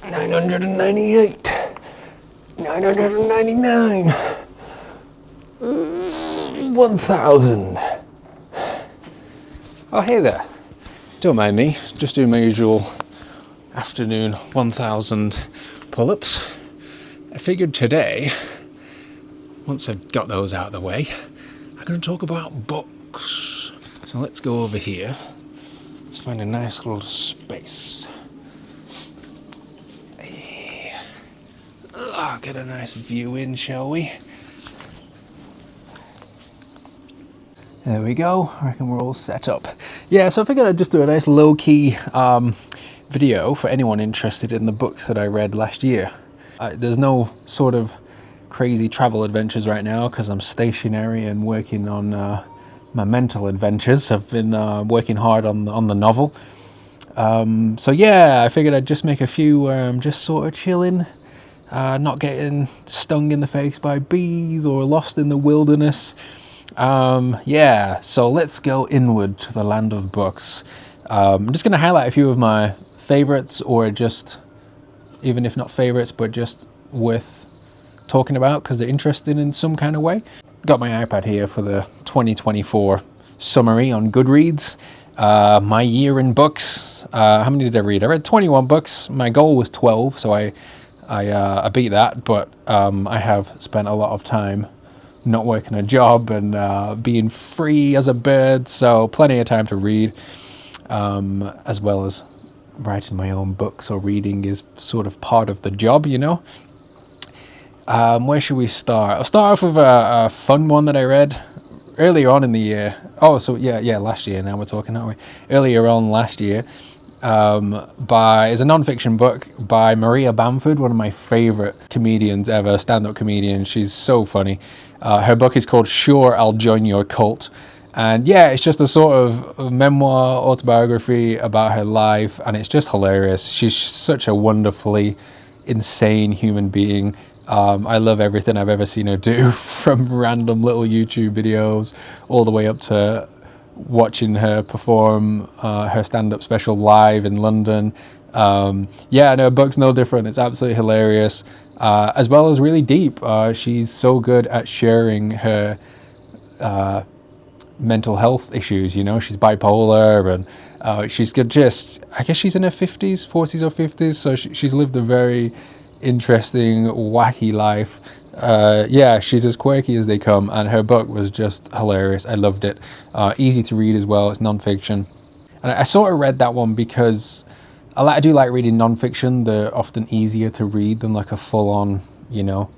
998, 999, 1000. Oh, hey there. Don't mind me, just doing my usual afternoon 1000 pull-ups. I figured today, once I've got those out of the way, I'm going to talk about books. So let's go over here. Let's find a nice little space. Get a nice view in, shall we? There we go. I reckon we're all set up. Yeah, so I figured I'd just do a nice low-key video for anyone interested in the books that I read last year. There's no sort of crazy travel adventures right now because I'm stationary and working on my mental adventures. I've been working hard on the novel. So yeah, I figured I'd just make a few where I'm just sort of chilling, not getting stung in the face by bees or lost in the wilderness. Yeah, so let's go inward to the land of books. I'm just going to highlight a few of my favorites, or just, even if not favorites, but just worth talking about because they're interesting in some kind of way. Got my iPad here for the 2024 summary on Goodreads. My year in books. How many did I read? I read 21 books. My goal was 12, so I beat that, but I have spent a lot of time not working a job and being free as a bird, so plenty of time to read, as well as writing my own books, or reading is sort of part of the job, you know. Where should we start? I'll start off with a fun one that I read earlier on in the year. Oh, so yeah, last year now we're talking, aren't we? Earlier on last year. It's a non-fiction book by Maria Bamford, one of my favorite comedians ever, stand-up comedian. She's so funny. Her book is called Sure, I'll Join Your Cult. And yeah, it's just a sort of memoir, autobiography about her life, and it's just hilarious. She's such a wonderfully insane human being. I love everything I've ever seen her do, from random little YouTube videos all the way up to watching her perform her stand-up special live in London. Yeah, no, her book's no different. It's absolutely hilarious, as well as really deep. She's so good at sharing her mental health issues, you know. She's bipolar, and she's good. Just, I guess she's in her 40s or 50s, so she's lived a very interesting, wacky life. Yeah, she's as quirky as they come, and her book was just hilarious. I loved it. Easy to read as well. It's non-fiction, and I sort of read that one because I do like reading non-fiction. They're often easier to read than like a full-on, you know,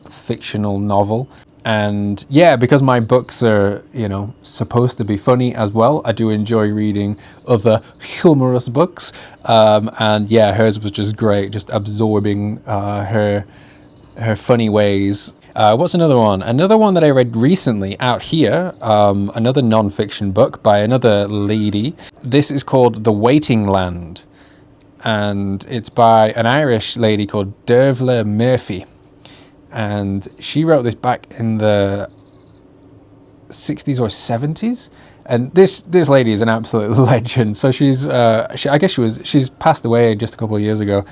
fictional novel. And yeah, because my books are, you know, supposed to be funny as well, I do enjoy reading other humorous books. And yeah, hers was just great, just absorbing her funny ways. What's another one? Another one that I read recently out here, another non-fiction book by another lady. This is called The Waiting Land, and it's by an Irish lady called Dervla Murphy. And she wrote this back in the 60s or 70s. And this lady is an absolute legend. So she's passed away just a couple of years ago.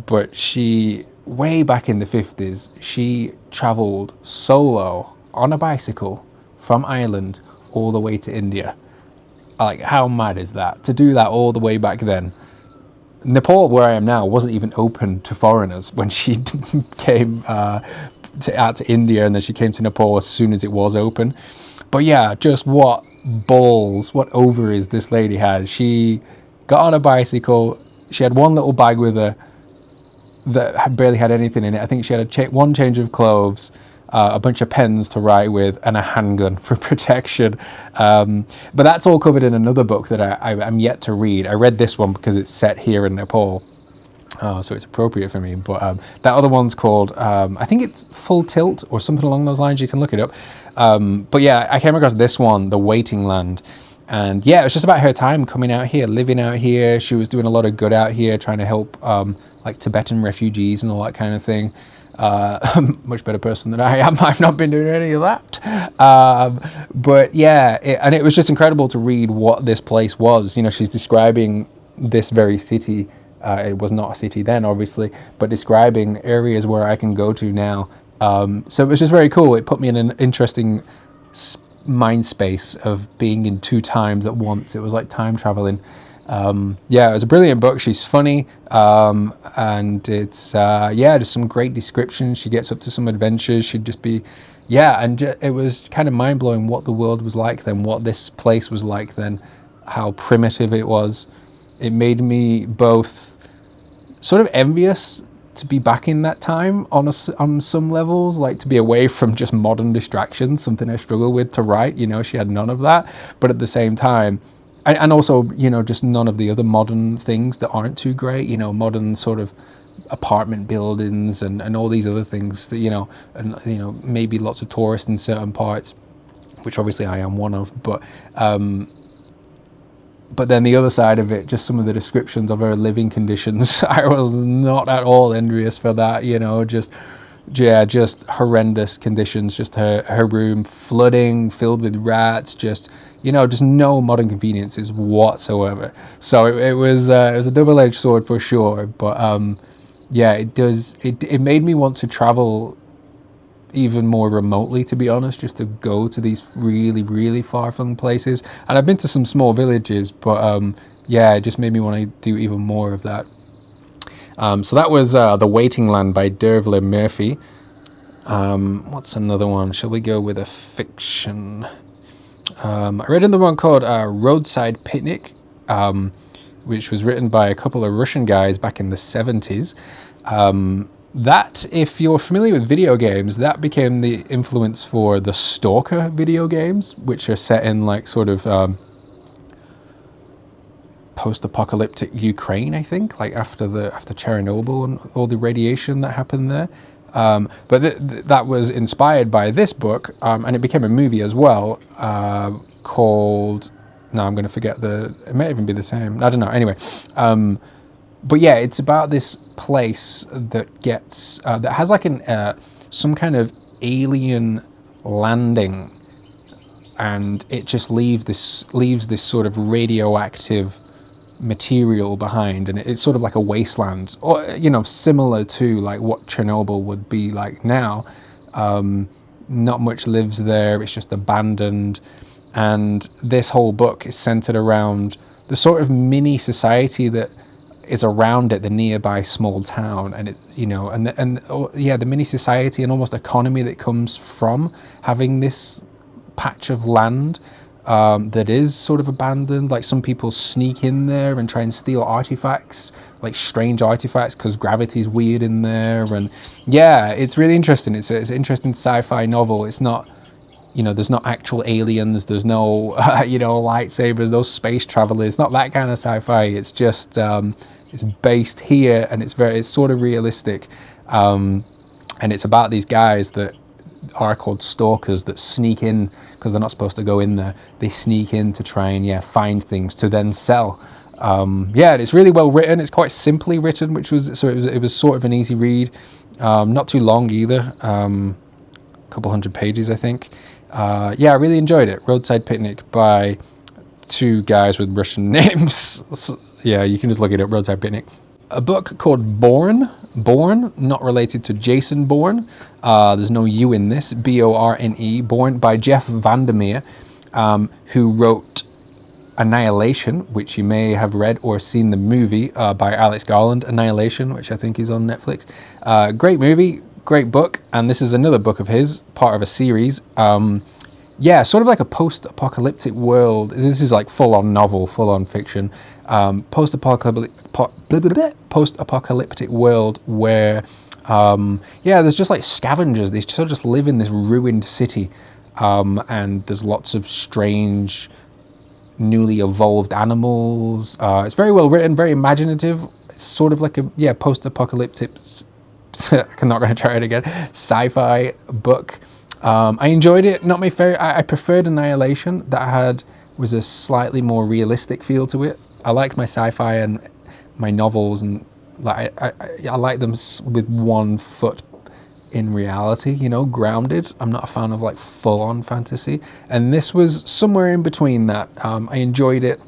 But she, way back in the 50s, she traveled solo on a bicycle from Ireland all the way to India. Like, how mad is that? To do that all the way back then. Nepal, where I am now, wasn't even open to foreigners when she came out to India, and then she came to Nepal as soon as it was open. But yeah, just what balls, what ovaries this lady had. She got on a bicycle. She had one little bag with her that barely had anything in it. I think she had one change of clothes, a bunch of pens to write with, and a handgun for protection. But that's all covered in another book that I'm yet to read. I read this one because it's set here in Nepal, so it's appropriate for me. But that other one's called, I think it's Full Tilt or something along those lines. You can look it up. But yeah, I came across this one, The Waiting Land. And yeah, it was just about her time coming out here, living out here. She was doing a lot of good out here, trying to help like Tibetan refugees and all that kind of thing. Much better person than I am. I've not been doing any of that. But yeah, and it was just incredible to read what this place was. You know, she's describing this very city It was not a city then, obviously, but describing areas where I can go to now. So it was just very cool. It put me in an interesting mind space of being in two times at once. It was like time traveling. Yeah, it was a brilliant book. She's funny, and it's just some great descriptions. She gets up to some adventures. She'd just be, it was kind of mind blowing what the world was like then, what this place was like then, how primitive it was. It made me both sort of envious to be back in that time on some levels, like to be away from just modern distractions, something I struggle with to write. She had none of that, but at the same time, and also, just none of the other modern things that aren't too great, modern sort of apartment buildings and all these other things that, and, maybe lots of tourists in certain parts, which obviously I am one of, but then the other side of it, just some of the descriptions of her living conditions, I was not at all envious for that, just horrendous conditions, just her room flooding, filled with rats, just no modern conveniences whatsoever. So it was a double-edged sword for sure, but it made me want to travel even more remotely, to be honest, just to go to these really, really far-flung places. And I've been to some small villages, but it just made me want to do even more of that. So that was The Waiting Land by Dervla Murphy. What's another one? Shall we go with a fiction? I read another one called Roadside Picnic, which was written by a couple of Russian guys back in the 70s. That, if you're familiar with video games, that became the influence for the Stalker video games, which are set in like sort of post-apocalyptic Ukraine, I think, like after Chernobyl and all the radiation that happened there. But that was inspired by this book, and it became a movie as well, called... No, I'm going to forget it may even be the same. I don't know. Anyway, but yeah, it's about this place that gets that has like some kind of alien landing, and it just leaves this sort of radioactive material behind, and it's sort of like a wasteland, or similar to like what Chernobyl would be like now. Not much lives there. It's just abandoned. And this whole book is centered around the sort of mini society that is around it, the nearby small town, and the mini society and almost economy that comes from having this patch of land that is sort of abandoned. Like some people sneak in there and try and steal artifacts, like strange artifacts, because gravity's weird in there. And yeah, it's really interesting. It's an interesting sci-fi novel. It's not, there's not actual aliens, there's no, lightsabers, those space travelers. It's not that kind of sci-fi. It's just, it's based here, and it's sort of realistic. And it's about these guys that are called stalkers that sneak in, because they're not supposed to go in there. They sneak in to try and, find things to then sell. It's really well written. It's quite simply written, it was sort of an easy read. Not too long either. A couple hundred pages, I think. I really enjoyed it. Roadside Picnic by two guys with Russian names. So, you can just look it up, Roadside Picnic. A book called Bourne, not related to Jason Bourne. There's no U in this, Borne, Bourne by Jeff Vandermeer, who wrote Annihilation, which you may have read or seen the movie by Alex Garland, Annihilation, which I think is on Netflix. Great movie, great book, and this is another book of his, part of a series. Sort of like a post-apocalyptic world. This is like full-on novel, full-on fiction. Post-apocalyptic world where, there's just like scavengers. They sort of just live in this ruined city, and there's lots of strange, newly evolved animals. It's very well written, very imaginative. It's sort of like a post-apocalyptic. I'm not going to try it again. Sci-fi book. I enjoyed it. Not my favorite. I preferred Annihilation. That was a slightly more realistic feel to it. I like my sci-fi and my novels, and like I like them with one foot in reality, grounded. I'm not a fan of like full-on fantasy, and this was somewhere in between that. I enjoyed it.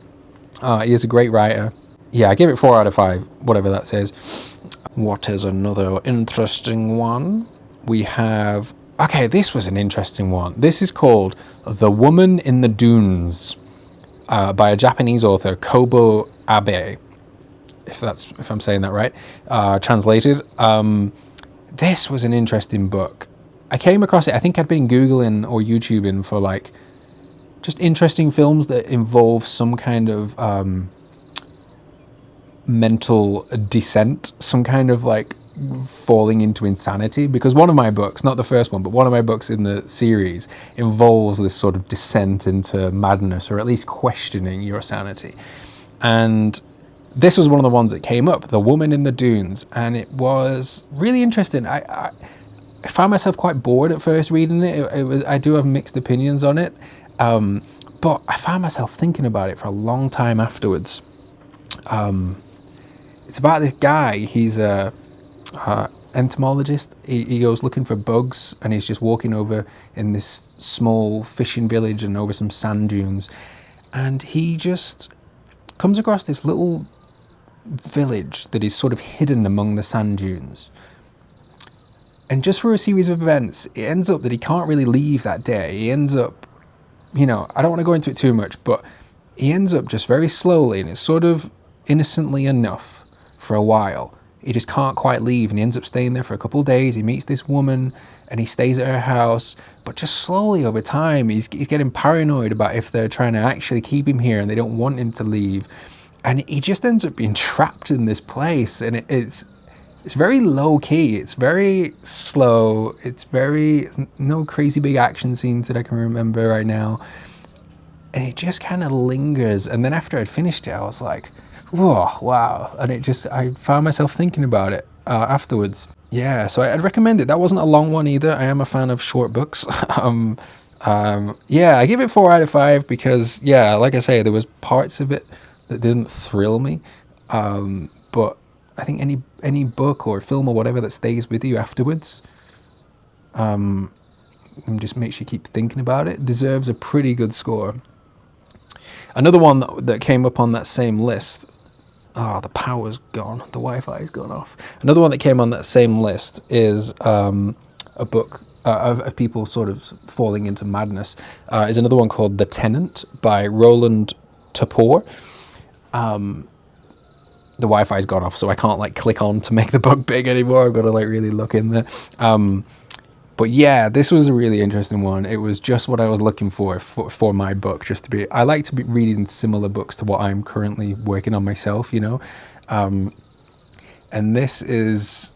He is a great writer. Yeah, I give it 4 out of 5, whatever that says. What is another interesting one? We have... Okay, this was an interesting one. This is called The Woman in the Dunes by a Japanese author, Kobo Abe, if I'm saying that right, translated. This was an interesting book. I came across it, I think I'd been Googling or YouTubing for like just interesting films that involve some kind of mental descent, some kind of like falling into insanity, because one of my books, not the first one, but one of my books in the series involves this sort of descent into madness, or at least questioning your sanity. And this was one of the ones that came up, The Woman in the Dunes, and it was really interesting. I found myself quite bored at first reading it. I do have mixed opinions on it, but I found myself thinking about it for a long time afterwards. It's about this guy. He's a entomologist. He goes looking for bugs, and he's just walking over in this small fishing village and over some sand dunes, and he just comes across this little village that is sort of hidden among the sand dunes. And just for a series of events, it ends up that he can't really leave that day. He ends up, I don't want to go into it too much, but he ends up just very slowly, and it's sort of innocently enough for a while. He just can't quite leave, and he ends up staying there for a couple of days. He meets this woman, and he stays at her house, but just slowly over time, he's getting paranoid about if they're trying to actually keep him here and they don't want him to leave. And he just ends up being trapped in this place, and it's very low key. It's very slow. It's no crazy big action scenes that I can remember right now. And it just kind of lingers. And then after I'd finished it, I was like, whoa, wow. And I found myself thinking about it afterwards. Yeah, so I'd recommend it. That wasn't a long one either. I am a fan of short books. Yeah, I give it 4 out of 5 because, yeah, like I say, there was parts of it that didn't thrill me. But I think any book or film or whatever that stays with you afterwards, and just makes you keep thinking about it, deserves a pretty good score. Another one that came up on that same list, the power's gone, the Wi-Fi's gone off. Another one that came on that same list is a book of people sort of falling into madness, is another one called The Tenant by Roland Topor. The Wi-Fi's gone off, so I can't like click on to make the book big anymore. I've got to like really look in there. But yeah, this was a really interesting one. It was just what I was looking for my book. I like to be reading similar books to what I'm currently working on myself, And this is,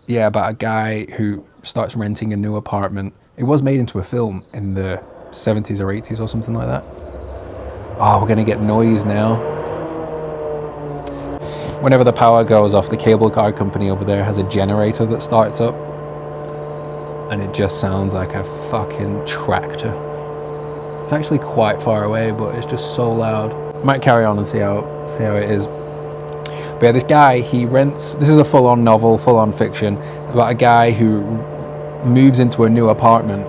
about a guy who starts renting a new apartment. It was made into a film in the 70s or 80s or something like that. Oh, we're gonna get noise now. Whenever the power goes off, the cable car company over there has a generator that starts up, and it just sounds like a fucking tractor. It's actually quite far away, but it's just so loud. Might carry on and see how it is. But yeah, this guy, this is a full-on novel, full-on fiction, about a guy who moves into a new apartment,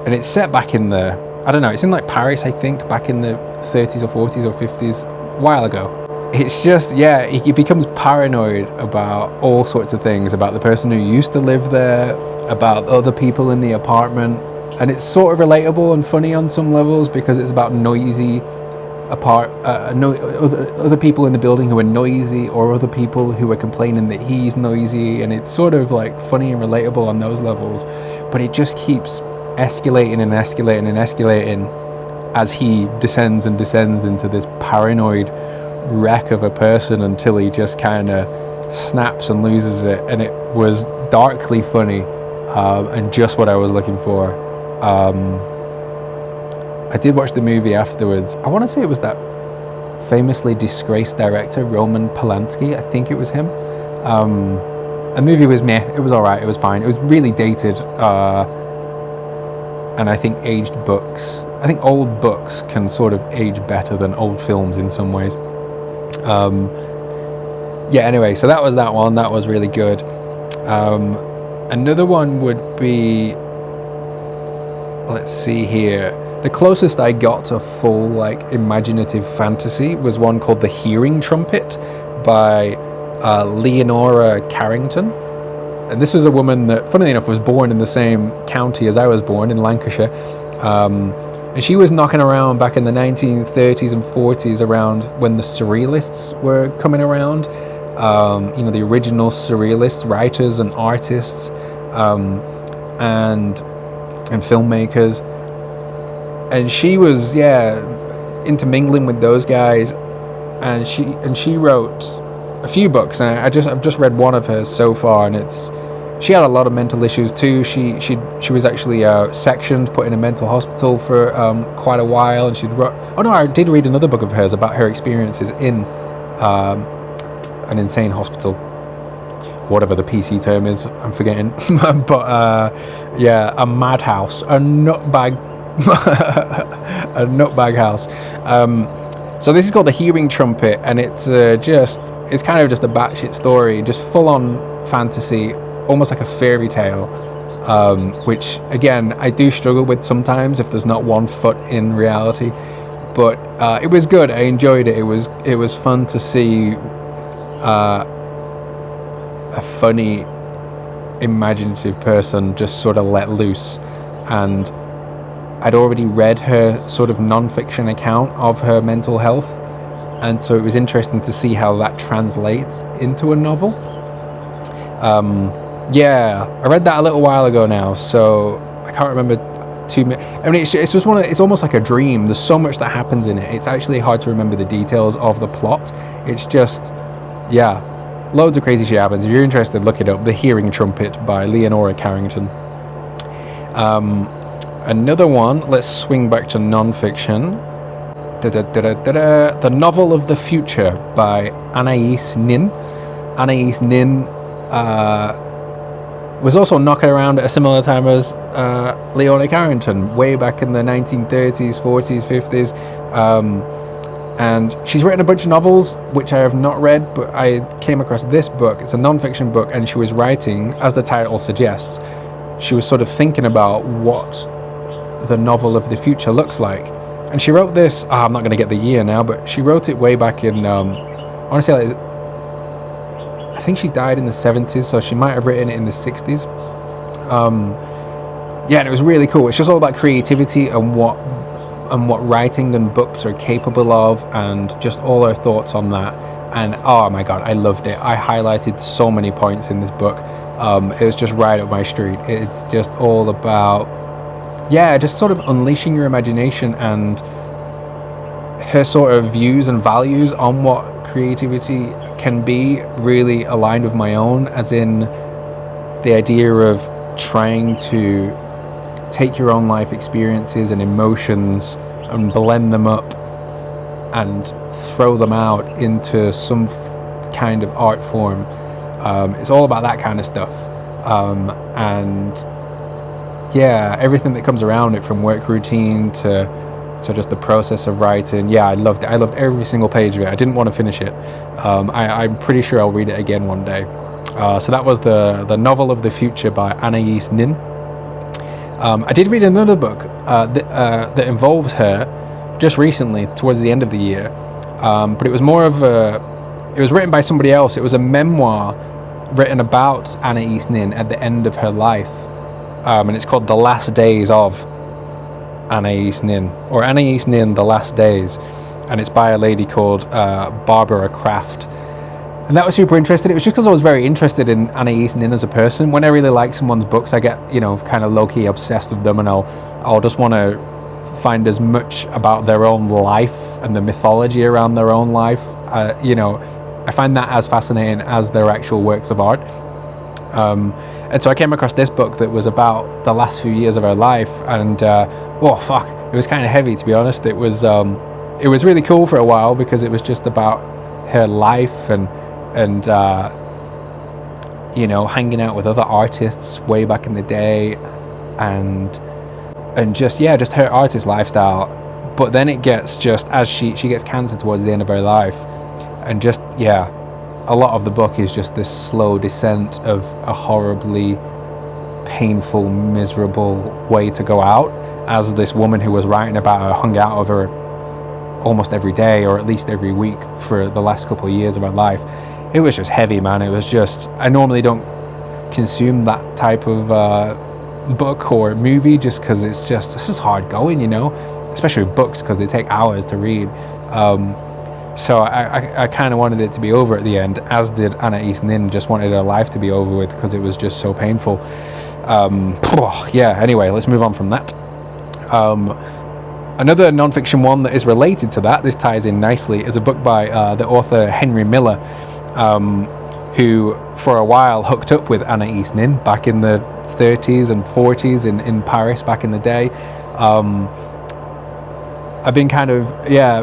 and it's set back in it's in like Paris, I think, back in the 30s or 40s or 50s, a while ago. It's just, he becomes paranoid about all sorts of things, about the person who used to live there, about other people in the apartment, and it's sort of relatable and funny on some levels because it's about noisy other people in the building who are noisy, or other people who are complaining that he's noisy, and it's sort of like funny and relatable on those levels, but it just keeps escalating and escalating and escalating as he descends and descends into this paranoid wreck of a person until he just kind of snaps and loses it. And it was darkly funny, and just what I was looking for. I did watch the movie afterwards. I want to say it was that famously disgraced director Roman Polanski. I think it was him. The movie was meh. It was alright. It was fine. It was really dated, and I think old books can sort of age better than old films in some ways. Anyway, so that was that one. That was really good. Another one would be, let's see here, The closest I got to full like imaginative fantasy was one called The Hearing Trumpet by Leonora Carrington. And this was a woman that, funnily enough, was born in the same county as I was born, in Lancashire. And she was knocking around back in the 1930s and 40s, around when the Surrealists were coming around. The original Surrealist writers and artists and filmmakers. And she was, intermingling with those guys. And she wrote a few books, and I've just read one of hers so far, and she had a lot of mental issues too. She was actually sectioned, put in a mental hospital for quite a while, and I did read another book of hers about her experiences in an insane hospital, whatever the PC term is, I'm forgetting. But a madhouse, a nutbag a nutbag house. So this is called The Hearing Trumpet, and it's kind of just a batshit story, just full on fantasy, almost like a fairy tale, which again I do struggle with sometimes if there's not one foot in reality. But it was good. I enjoyed it. It was fun to see a funny, imaginative person just sort of let loose. And I'd already read her sort of non-fiction account of her mental health, and so it was interesting to see how that translates into a novel. I read that a little while ago now, so I can't remember too much. I mean, it's just it's almost like a dream. There's so much that happens in it. It's actually hard to remember the details of the plot. It's just, loads of crazy shit happens. If you're interested, look it up. The Hearing Trumpet by Leonora Carrington. Another one, let's swing back to non-fiction. The Novel of the Future by Anaïs Nin. Anaïs Nin was also knocking around at a similar time as Leonora Carrington, way back in the 1930s, 40s, 50s. And she's written a bunch of novels, which I have not read, but I came across this book. It's a non-fiction book, and she was writing, as the title suggests, she was sort of thinking about what the novel of the future looks like. And she wrote this, I'm not going to get the year now, but she wrote it way back in, honestly, I think she died in the 70s, so she might have written it in the 60s. And it was really cool. It's just all about creativity and what writing and books are capable of, and just all her thoughts on that. And oh my god, I loved it. I highlighted so many points in this book. It was just right up my street. It's just all about just sort of unleashing your imagination, and her sort of views and values on what creativity can be really aligned with my own, as in the idea of trying to take your own life experiences and emotions and blend them up and throw them out into some kind of art form. It's all about that kind of stuff. Everything that comes around it, from work routine to just the process of writing. I loved it. I loved every single page of it. I didn't want to finish it. I'm pretty sure I'll read it again one day. So that was the Novel of the Future by Anaïs Nin. I did read another book that involves her just recently, towards the end of the year, but it was more of it was written by somebody else. It was a memoir written about Anaïs Nin at the end of her life, and it's called The Last Days of Anaïs Nin, or Anaïs Nin, The Last Days, and it's by a lady called Barbara Kraft. And that was super interesting. It was just because I was very interested in Anaïs Nin as a person. When I really like someone's books, I get, kind of low-key obsessed with them, and I'll just want to find as much about their own life and the mythology around their own life. I find that as fascinating as their actual works of art. And so I came across this book that was about the last few years of her life, and it was kind of heavy, to be honest. It was really cool for a while, because it was just about her life and hanging out with other artists way back in the day, and just her artist lifestyle. But then it gets, just as she gets cancer towards the end of her life, and a lot of the book is just this slow descent of a horribly painful, miserable way to go out. as this woman who was writing about her hung out with her almost every day, or at least every week, for the last couple of years of her life. It was just heavy, man. It was just, I normally don't consume that type of book or movie just because it's just hard going, you know, especially with books because they take hours to read. So I kind of wanted it to be over at the end, as did Anaïs Nin just wanted her life to be over with because it was just so painful. Yeah, anyway, let's move on from that. Another non-fiction one that is related to that, this ties in nicely, is a book by the author Henry Miller, who for a while hooked up with Anaïs Nin back in the 30s and 40s in Paris back in the day. I've been kind of,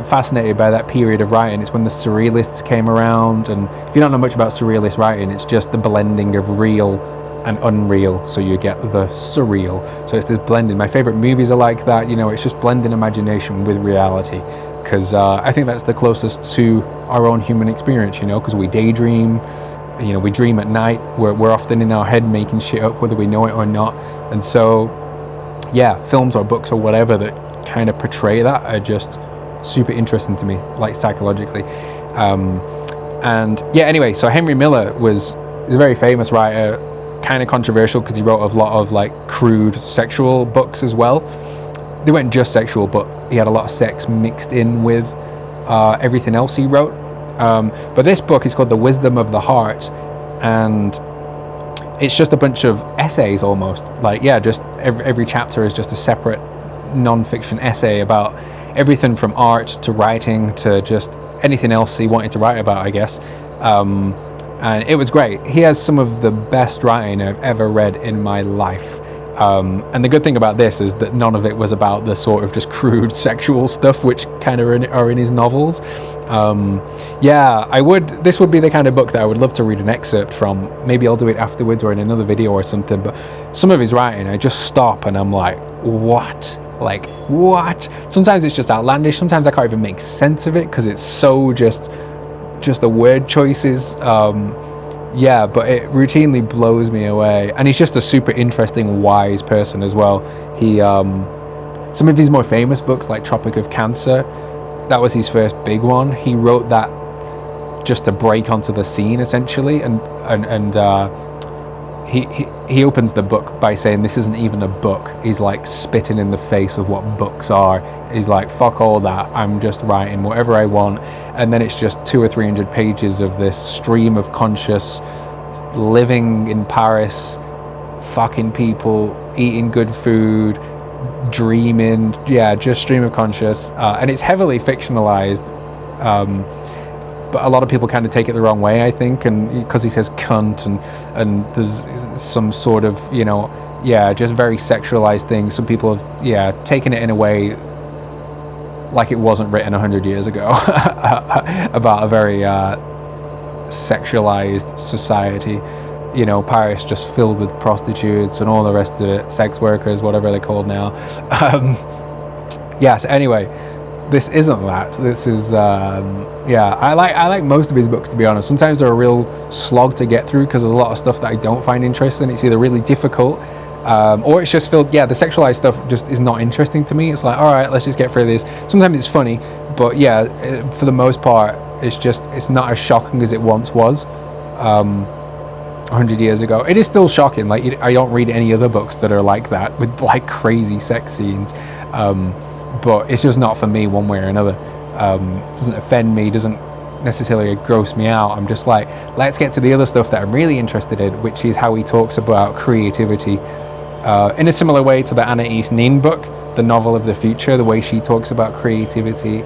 fascinated by that period of writing. It's when the Surrealists came around, and if you don't know much about Surrealist writing, it's just the blending of real and unreal, so you get the surreal. So it's this blending. My favorite movies are like that, you know, it's just blending imagination with reality, because I think that's the closest to our own human experience, you know, because we daydream, you know, we dream at night, we're often in our head making shit up whether we know it or not. And so yeah, films or books or whatever that kind of portray that are just super interesting to me, like psychologically. And yeah, anyway, so Henry Miller is a very famous writer, kind of controversial because he wrote a lot of like crude sexual books as well. They weren't just sexual, but he had a lot of sex mixed in with everything else he wrote. But this book is called The Wisdom of the Heart, and it's just a bunch of essays almost. Like, yeah, just every chapter is just a separate non-fiction essay about everything from art to writing to just anything else he wanted to write about, I guess. And it was great. He has some of the best writing I've ever read in my life. And the good thing about this is that none of it was about the sort of just crude sexual stuff which kind of are in his novels. This would be the kind of book that I would love to read an excerpt from. Maybe I'll do it afterwards or in another video or something, but some of his writing, I just stop and I'm like, what? Like, what? Sometimes it's just outlandish. Sometimes I can't even make sense of it because it's so just the word choices. But it routinely blows me away. And he's just a super interesting, wise person as well. He, some of his more famous books, like Tropic of Cancer, that was his first big one. He wrote that just to break onto the scene, essentially. And he opens the book by saying this isn't even a book. He's like spitting in the face of what books are. He's like, fuck all that, I'm just writing whatever I want. And then it's just 200 or 300 pages of this stream of conscious living in Paris, fucking people, eating good food, dreaming, just stream of conscious. And it's heavily fictionalized, but a lot of people kind of take it the wrong way, I think, and because he says cunt and there's some sort of, just very sexualized thing. Some people have taken it in a way like it wasn't written 100 years ago about a very sexualized society. Paris just filled with prostitutes and all the rest of it, sex workers, whatever they're called now. So anyway, this isn't that. This is I like most of his books, to be honest. Sometimes they're a real slog to get through because there's a lot of stuff that I don't find interesting. It's either really difficult or it's just filled, the sexualized stuff just is not interesting to me. It's like, all right, let's just get through this. Sometimes it's funny, but for the most part, it's not as shocking as it once was 100 years ago. It is still shocking. Like, I don't read any other books that are like that with like crazy sex scenes. But it's just not for me one way or another. It doesn't offend me, doesn't necessarily gross me out. I'm just like, let's get to the other stuff that I'm really interested in, which is how he talks about creativity. In a similar way to the Anaïs Nin book, The Novel of the Future, the way she talks about creativity,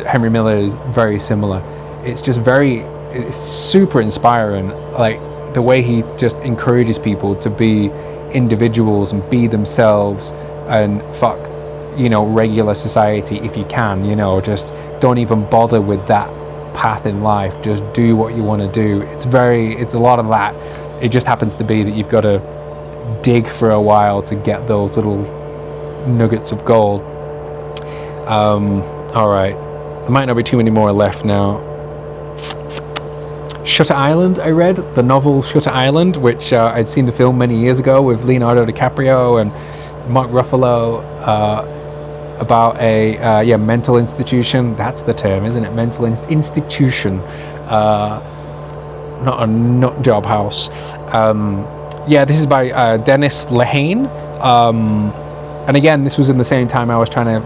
Henry Miller is very similar. It's super inspiring, like the way he just encourages people to be individuals and be themselves and fuck regular society if you can. Just don't even bother with that path in life, just do what you want to do. It's a lot of that. It just happens to be that you've got to dig for a while to get those little nuggets of gold. All right, there might not be too many more left now. Shutter Island, I read the novel Shutter Island, which I'd seen the film many years ago with Leonardo DiCaprio and Mark Ruffalo, about a mental institution. That's the term, isn't it? Mental institution, not a nut job house. This is by Dennis Lehane. And again, this was in the same time I was trying to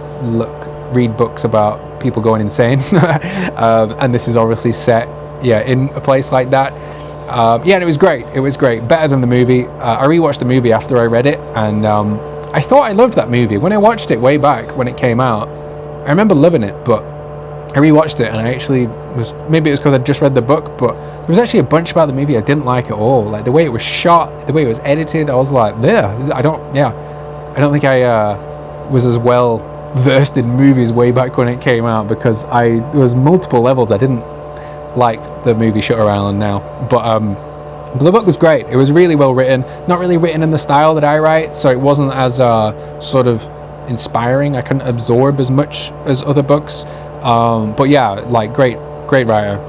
read books about people going insane. And this is obviously set, in a place like that. And it was great. It was great. Better than the movie. I rewatched the movie after I read it, and I thought I loved that movie. When I watched it way back when it came out, I remember loving it, but I rewatched it and I actually maybe it was because I just read the book, but there was actually a bunch about the movie I didn't like at all. Like the way it was shot, the way it was edited, I was like, I don't think I was as well versed in movies way back when it came out, because there was multiple levels I didn't like the movie Shutter Island now. But the book was great. It was really well written, not really written in the style that I write, so it wasn't as sort of inspiring. I couldn't absorb as much as other books. But great writer.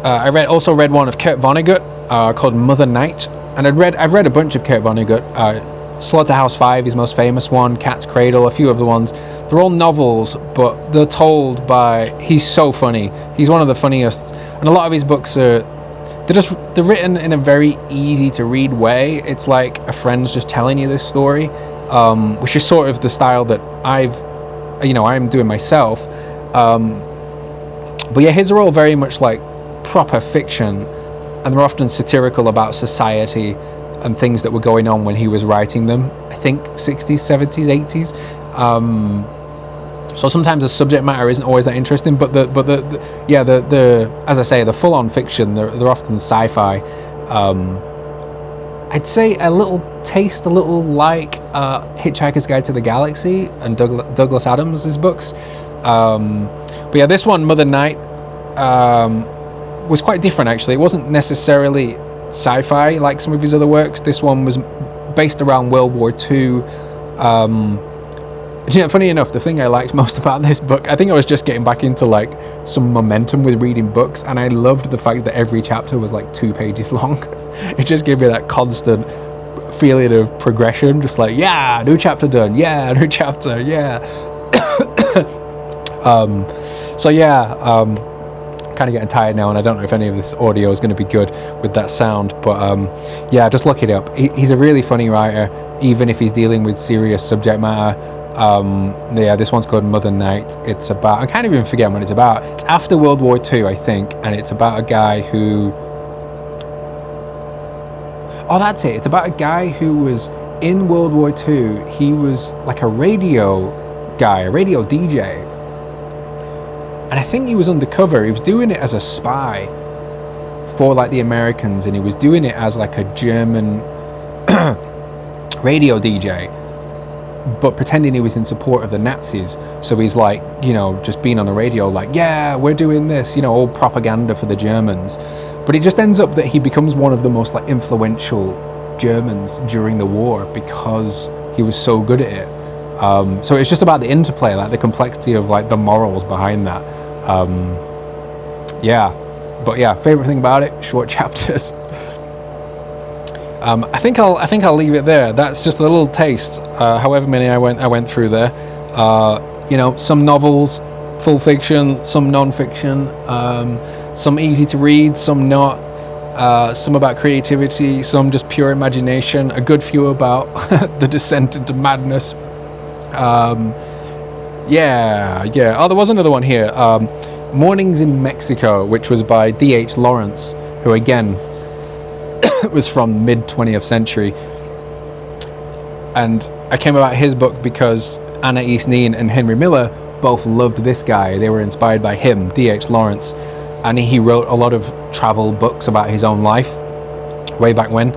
I also read one of Kurt Vonnegut called Mother Night, and I've read a bunch of Kurt Vonnegut. Slaughterhouse-5, his most famous one, Cat's Cradle, a few other ones. They're all novels, but they're told by... He's so funny. He's one of the funniest. And a lot of his books they're written in a very easy to read way. It's like a friend's just telling you this story, which is sort of the style that I'm doing myself. But his are all very much like proper fiction, and they're often satirical about society and things that were going on when he was writing them. I think 60s, 70s, 80s. So sometimes the subject matter isn't always that interesting, but the as I say, the full-on fiction, they're often sci-fi. I'd say a little like Hitchhiker's Guide to the Galaxy and Douglas Adams' books. But this one, Mother Night, was quite different actually. It wasn't necessarily sci-fi like some of his other works. This one was based around World War II. Funny enough, the thing I liked most about this book, I think I was just getting back into like some momentum with reading books, and I loved the fact that every chapter was like 2 pages long. It just gave me that constant feeling of progression, just like, new chapter done, new chapter, kind of getting tired now, and I don't know if any of this audio is going to be good with that sound, but just look it up. He's a really funny writer, even if he's dealing with serious subject matter. This one's called Mother Night. It's about, I can't even forget what it's about. It's after World War II, I think, and it's about a guy who... Oh, that's it. It's about a guy who was in World War II. He was like a radio guy, a radio DJ. And I think he was undercover. He was doing it as a spy for like the Americans, and he was doing it as like a German radio DJ, but pretending he was in support of the Nazis. So he's like, just being on the radio like, we're doing this, all propaganda for the Germans. But it just ends up that he becomes one of the most like influential Germans during the war because he was so good at it. So it's just about the interplay, like the complexity of like the morals behind that. Favorite thing about it, short chapters. I think I'll leave it there. That's just a little taste. However many I went through there. Some novels, full fiction, some non-fiction, some easy to read, some not. Some about creativity, some just pure imagination. A good few about the descent into madness. Oh, there was another one here. Mornings in Mexico, which was by D.H. Lawrence, who again was from mid-20th century. And I came about his book because Anaïs Nin and Henry Miller both loved this guy. They were inspired by him, D.H. Lawrence. And he wrote a lot of travel books about his own life way back when.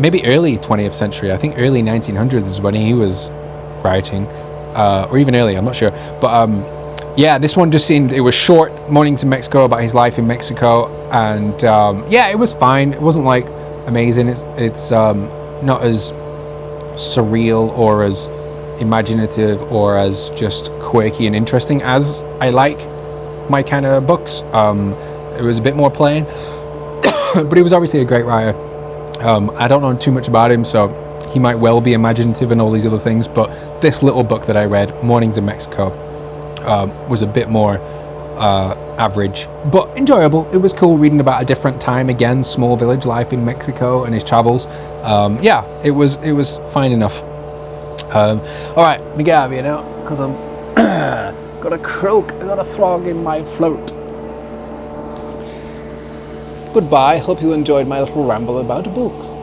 Maybe early 20th century. I think early 1900s is when he was writing. Or even earlier, I'm not sure. But this one just seemed, it was short, Mornings in Mexico, about his life in Mexico. And it was fine. It wasn't like amazing. It's not as surreal or as imaginative or as just quirky and interesting as I like my kind of books. It was a bit more plain, but he was obviously a great writer. I don't know too much about him, so he might well be imaginative and all these other things, but this little book that I read, Mornings in Mexico, was a bit more average, but enjoyable. It was cool reading about a different time again, small village life in Mexico and his travels. Yeah, it was fine enough. All right, let me get out of here now, because I'm got a croak, I got a frog in my throat. Goodbye, hope you enjoyed my little ramble about books.